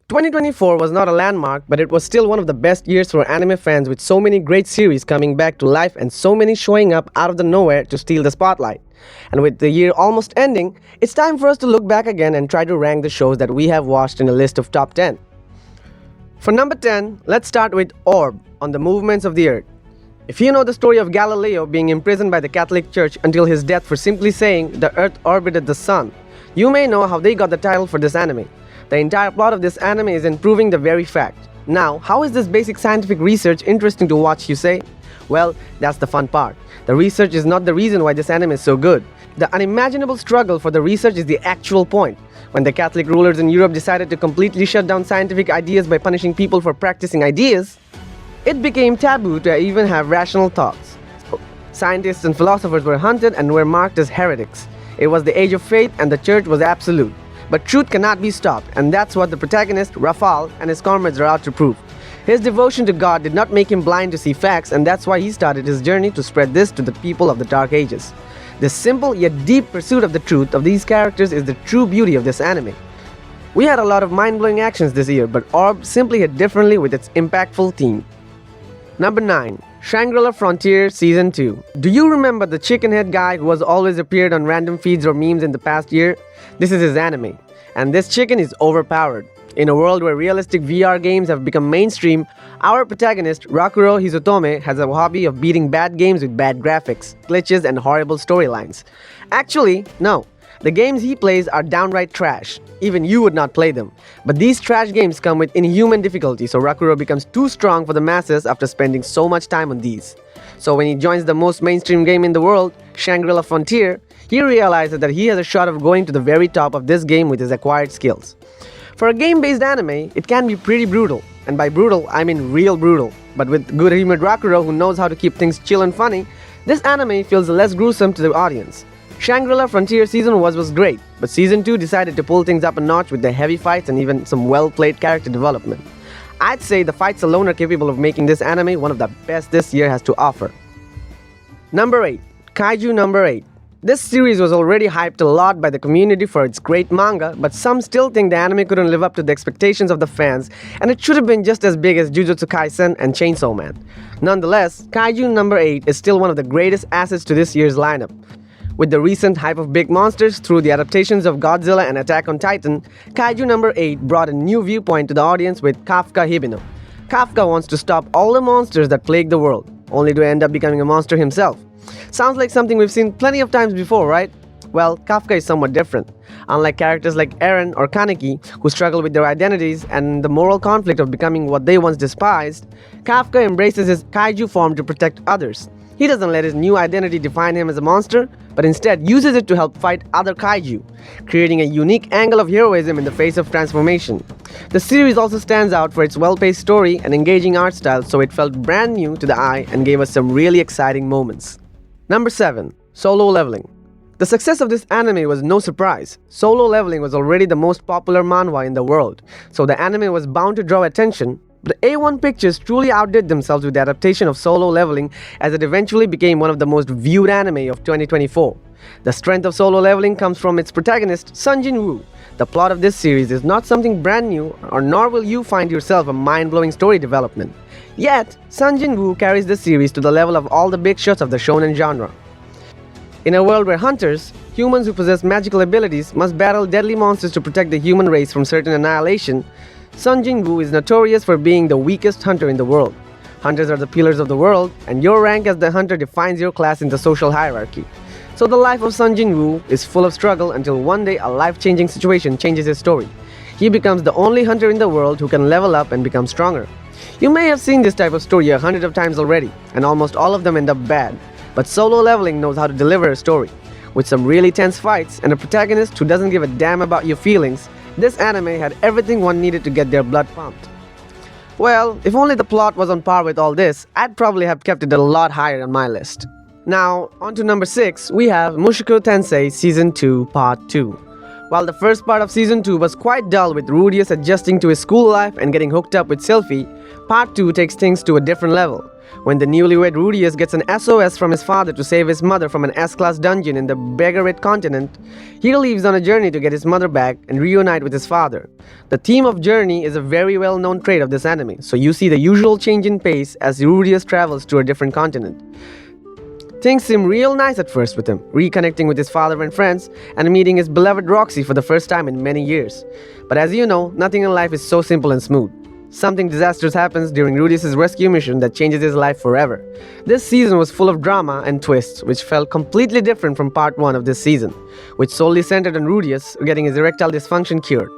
2024 was not a landmark, but it was still one of the best years for anime fans with so many great series coming back to life and so many showing up out of the nowhere to steal the spotlight. And with the year almost ending, it's time for us to look back again and try to rank the shows that we have watched in a list of top 10. For number 10, let's start with Orb on the movements of the Earth. If you know the story of Galileo being imprisoned by the Catholic Church until his death for simply saying the Earth orbited the Sun, you may know how they got the title for this anime. The entire plot of this anime is in proving the very fact. Now, how is this basic scientific research interesting to watch, you say? Well, that's the fun part. The research is not the reason why this anime is so good. The unimaginable struggle for the research is the actual point. When the Catholic rulers in Europe decided to completely shut down scientific ideas by punishing people for practicing ideas, it became taboo to even have rational thoughts. Scientists and philosophers were hunted and were marked as heretics. It was the age of faith and the church was absolute. But truth cannot be stopped, and that's what the protagonist, Rafal, and his comrades are out to prove. His devotion to God did not make him blind to see facts, and that's why he started his journey to spread this to the people of the Dark Ages. The simple yet deep pursuit of the truth of these characters is the true beauty of this anime. We had a lot of mind-blowing actions this year, but Orb simply hit differently with its impactful theme. Number 9. Shangri-la Frontier Season 2. Do you remember the chicken head guy who has always appeared on random feeds or memes in the past year? This is his anime, and this chicken is overpowered. In a world where realistic VR games have become mainstream, our protagonist, Rakuro Hizotome, has a hobby of beating bad games with bad graphics, glitches, and horrible storylines. Actually, no. The games he plays are downright trash. Even you would not play them. But these trash games come with inhuman difficulty, so Rakuro becomes too strong for the masses after spending so much time on these. So when he joins the most mainstream game in the world, Shangri-la Frontier, he realizes that he has a shot of going to the very top of this game with his acquired skills. For a game-based anime, it can be pretty brutal. And by brutal, I mean real brutal. But with good-humored Rakuro who knows how to keep things chill and funny, this anime feels less gruesome to the audience. Shangri-La Frontier Season 1 was great, but Season 2 decided to pull things up a notch with the heavy fights and even some well-played character development. I'd say the fights alone are capable of making this anime one of the best this year has to offer. Number 8. Kaiju No. 8. This series was already hyped a lot by the community for its great manga, but some still think the anime couldn't live up to the expectations of the fans, and it should have been just as big as Jujutsu Kaisen and Chainsaw Man. Nonetheless, Kaiju No. 8 is still one of the greatest assets to this year's lineup. With the recent hype of big monsters through the adaptations of Godzilla and Attack on Titan, Kaiju No. 8 brought a new viewpoint to the audience with Kafka Hibino. Kafka wants to stop all the monsters that plague the world, only to end up becoming a monster himself. Sounds like something we've seen plenty of times before, right? Well, Kafka is somewhat different. Unlike characters like Eren or Kaneki, who struggle with their identities and the moral conflict of becoming what they once despised, Kafka embraces his kaiju form to protect others. He doesn't let his new identity define him as a monster, but instead uses it to help fight other kaiju, creating a unique angle of heroism in the face of transformation. The series also stands out for its well-paced story and engaging art style, so it felt brand new to the eye and gave us some really exciting moments. Number 7. Solo Leveling. The success of this anime was no surprise. Solo Leveling was already the most popular manhwa in the world, so the anime was bound to draw attention. But A1 Pictures truly outdid themselves with the adaptation of Solo Leveling, as it eventually became one of the most viewed anime of 2024. The strength of Solo Leveling comes from its protagonist, Sunjin Woo. The plot of this series is not something brand new, or nor will you find yourself a mind-blowing story development. Yet, Sunjin Woo carries the series to the level of all the big shots of the shonen genre. In a world where hunters, humans who possess magical abilities, must battle deadly monsters to protect the human race from certain annihilation, Sunjin Woo is notorious for being the weakest hunter in the world. Hunters are the pillars of the world, and your rank as the hunter defines your class in the social hierarchy. So the life of Sunjin Woo is full of struggle until one day a life-changing situation changes his story. He becomes the only hunter in the world who can level up and become stronger. You may have seen this type of story 100 of times already, and almost all of them end up bad. But Solo Leveling knows how to deliver a story. With some really tense fights and a protagonist who doesn't give a damn about your feelings, this anime had everything one needed to get their blood pumped. Well, if only the plot was on par with all this, I'd probably have kept it a lot higher on my list. Now, on to number 6, we have Mushoku Tensei Season 2 Part 2. While the first part of Season 2 was quite dull with Rudius adjusting to his school life and getting hooked up with Sylphie, Part 2 takes things to a different level. When the newlywed Rudius gets an SOS from his father to save his mother from an S-class dungeon in the Beggarit continent, he leaves on a journey to get his mother back and reunite with his father. The theme of journey is a very well-known trait of this anime, so you see the usual change in pace as Rudius travels to a different continent. Things seem real nice at first with him, reconnecting with his father and friends, and meeting his beloved Roxy for the first time in many years. But as you know, nothing in life is so simple and smooth. Something disastrous happens during Rudius' rescue mission that changes his life forever. This season was full of drama and twists, which felt completely different from part 1 of this season, which solely centered on Rudius getting his erectile dysfunction cured.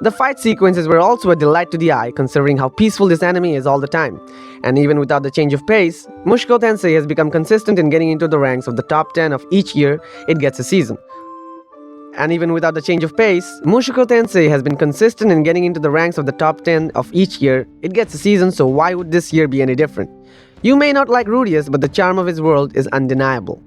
The fight sequences were also a delight to the eye, considering how peaceful this anime is all the time. And even without the change of pace, Mushoku Tensei has become consistent in getting into the ranks of the top 10 of each year it gets a season. And even without the change of pace, Mushoku Tensei has been consistent in getting into the ranks of the top 10 of each year it gets a season, so why would this year be any different? You may not like Rudius, but the charm of his world is undeniable.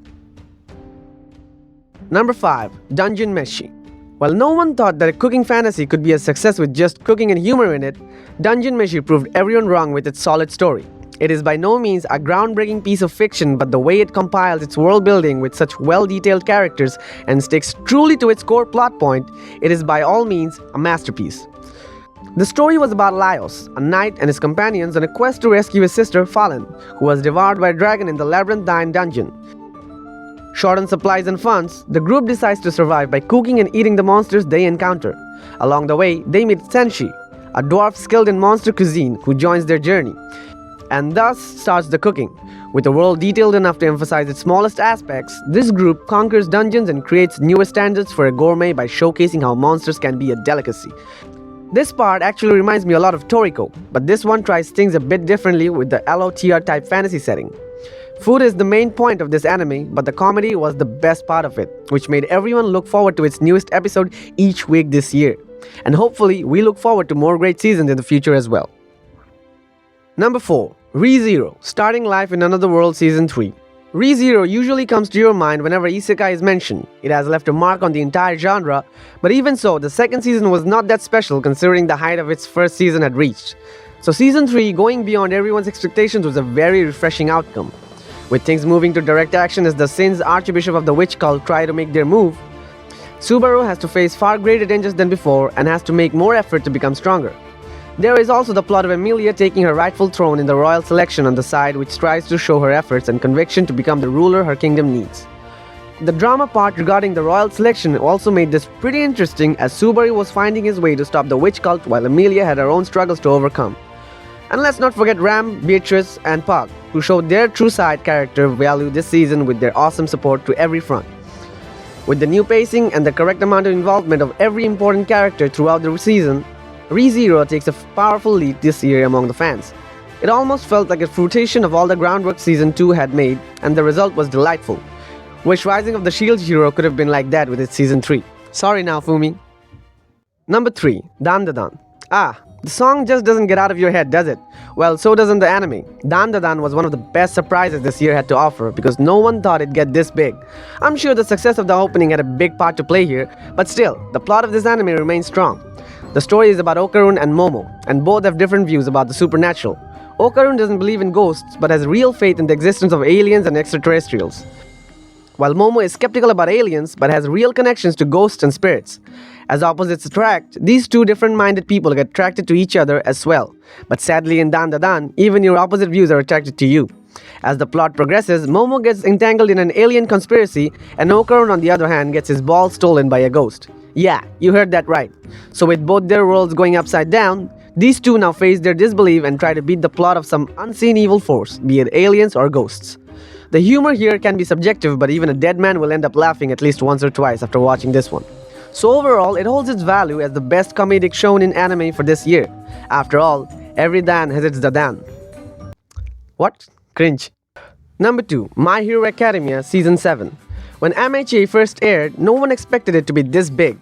Number 5. Dungeon Meshi. While no one thought that a cooking fantasy could be a success with just cooking and humor in it, Dungeon Meshi proved everyone wrong with its solid story. It is by no means a groundbreaking piece of fiction, but the way it compiles its world building with such well-detailed characters and sticks truly to its core plot point, it is by all means a masterpiece. The story was about Laios, a knight and his companions on a quest to rescue his sister Fallen, who was devoured by a dragon in the labyrinthine dungeon. Short on supplies and funds, the group decides to survive by cooking and eating the monsters they encounter. Along the way, they meet Senshi, a dwarf skilled in monster cuisine who joins their journey. And thus starts the cooking. With a world detailed enough to emphasize its smallest aspects, this group conquers dungeons and creates newer standards for a gourmet by showcasing how monsters can be a delicacy. This part actually reminds me a lot of Toriko, but this one tries things a bit differently with the LOTR type fantasy setting. Food is the main point of this anime, but the comedy was the best part of it, which made everyone look forward to its newest episode each week this year. And hopefully, we look forward to more great seasons in the future as well. Number 4. ReZero, Starting Life in Another World Season 3. ReZero usually comes to your mind whenever isekai is mentioned. It has left a mark on the entire genre, but even so, the second season was not that special considering the height of its first season had reached. So Season 3, going beyond everyone's expectations, was a very refreshing outcome. With things moving to direct action as the Sin's Archbishop of the Witch Cult try to make their move, Subaru has to face far greater dangers than before and has to make more effort to become stronger. There is also the plot of Emilia taking her rightful throne in the royal selection on the side, which tries to show her efforts and conviction to become the ruler her kingdom needs. The drama part regarding the royal selection also made this pretty interesting, as Subaru was finding his way to stop the witch cult while Emilia had her own struggles to overcome. And let's not forget Ram, Beatrice, and Pug, who showed their true side character value this season with their awesome support to every front. With the new pacing and the correct amount of involvement of every important character throughout the season, ReZero takes a powerful lead this year among the fans. It almost felt like a fruition of all the groundwork Season 2 had made, and the result was delightful. Wish Rising of the Shield Hero could have been like that with its Season 3. Sorry now, Fumi. Number 3. Dandadan. The song just doesn't get out of your head, does it? Well, so doesn't the anime. Dandadan was one of the best surprises this year had to offer because no one thought it'd get this big. I'm sure the success of the opening had a big part to play here, but still, the plot of this anime remains strong. The story is about Okarun and Momo, and both have different views about the supernatural. Okarun doesn't believe in ghosts, but has real faith in the existence of aliens and extraterrestrials. While Momo is skeptical about aliens, but has real connections to ghosts and spirits. As opposites attract, these two different-minded people get attracted to each other as well. But sadly in Dandadan, even your opposite views are attracted to you. As the plot progresses, Momo gets entangled in an alien conspiracy, and Okarun on the other hand gets his ball stolen by a ghost. Yeah, you heard that right. So with both their worlds going upside down, these two now face their disbelief and try to beat the plot of some unseen evil force, be it aliens or ghosts. The humor here can be subjective, but even a dead man will end up laughing at least once or twice after watching this one. So overall, it holds its value as the best comedic shonen anime for this year. After all, every Dan has its Dadan. What? Cringe. Number 2. My Hero Academia Season 7. When MHA first aired, no one expected it to be this big.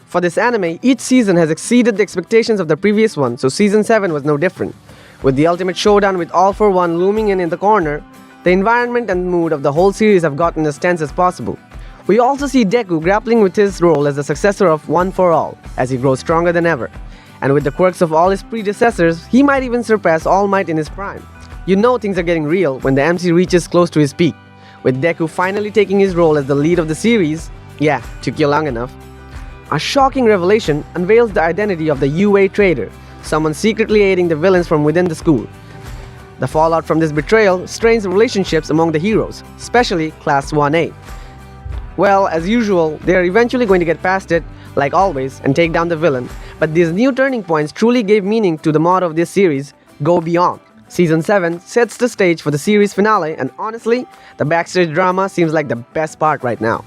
For this anime, each season has exceeded the expectations of the previous one, so Season 7 was no different. With the ultimate showdown with All for One looming in the corner, the environment and mood of the whole series have gotten as tense as possible. We also see Deku grappling with his role as the successor of One for All, as he grows stronger than ever. And with the quirks of all his predecessors, he might even surpass All Might in his prime. You know things are getting real when the MC reaches close to his peak, with Deku finally taking his role as the lead of the series. Yeah, took you long enough. A shocking revelation unveils the identity of the UA traitor, someone secretly aiding the villains from within the school. The fallout from this betrayal strains the relationships among the heroes, especially Class 1A. Well, as usual, they are eventually going to get past it, like always, and take down the villain, but these new turning points truly gave meaning to the motto of this series, Go Beyond. Season 7 sets the stage for the series finale, and honestly, the backstage drama seems like the best part right now.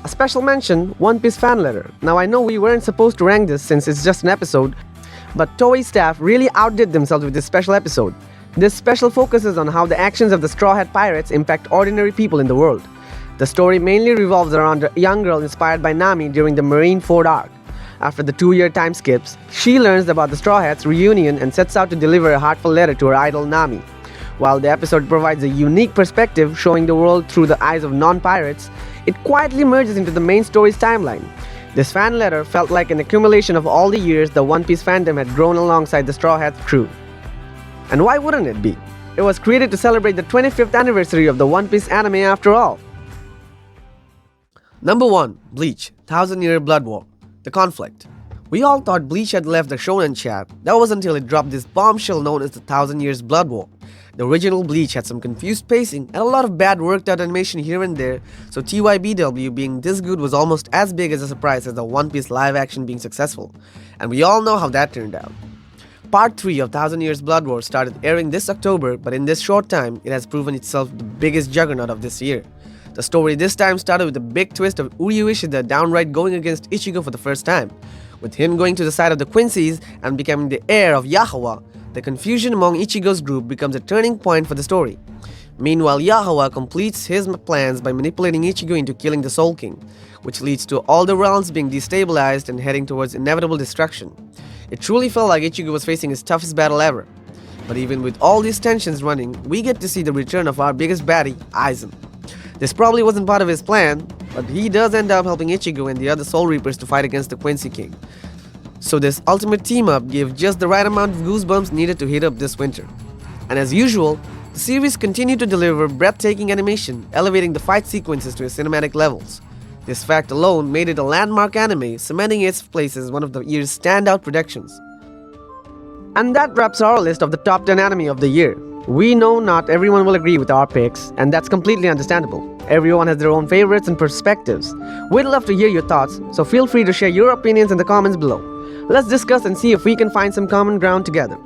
A special mention, One Piece fan letter. Now I know we weren't supposed to rank this since it's just an episode, but Toei staff really outdid themselves with this special episode. This special focuses on how the actions of the Straw Hat Pirates impact ordinary people in the world. The story mainly revolves around a young girl inspired by Nami during the Marineford arc. After the 2-year time skips, she learns about the Straw Hats' reunion and sets out to deliver a heartfelt letter to her idol Nami. While the episode provides a unique perspective showing the world through the eyes of non-pirates, it quietly merges into the main story's timeline. This fan letter felt like an accumulation of all the years the One Piece fandom had grown alongside the Straw Hats crew. And why wouldn't it be? It was created to celebrate the 25th anniversary of the One Piece anime after all. Number 1. Bleach, 1000-Year Blood War. The Conflict. We all thought Bleach had left the shonen chat. That was until it dropped this bombshell known as the 1000 Years Blood War. The original Bleach had some confused pacing and a lot of bad worked out animation here and there, so TYBW being this good was almost as big as a surprise as the One Piece live action being successful. And we all know how that turned out. Part 3 of 1000 Years Blood War started airing this October, but in this short time, it has proven itself the biggest juggernaut of this year. The story this time started with a big twist of Uryu Ishida downright going against Ichigo for the first time. With him going to the side of the Quincy's and becoming the heir of Yahawa, the confusion among Ichigo's group becomes a turning point for the story. Meanwhile, Yahawa completes his plans by manipulating Ichigo into killing the Soul King, which leads to all the realms being destabilized and heading towards inevitable destruction. It truly felt like Ichigo was facing his toughest battle ever. But even with all these tensions running, we get to see the return of our biggest baddie, Aizen. This probably wasn't part of his plan, but he does end up helping Ichigo and the other Soul Reapers to fight against the Quincy King. So this ultimate team-up gave just the right amount of goosebumps needed to heat up this winter. And as usual, the series continued to deliver breathtaking animation, elevating the fight sequences to cinematic levels. This fact alone made it a landmark anime, cementing its place as one of the year's standout productions. And that wraps our list of the top 10 anime of the year. We know not everyone will agree with our picks, and that's completely understandable. Everyone has their own favorites and perspectives. We'd love to hear your thoughts, so feel free to share your opinions in the comments below. Let's discuss and see if we can find some common ground together.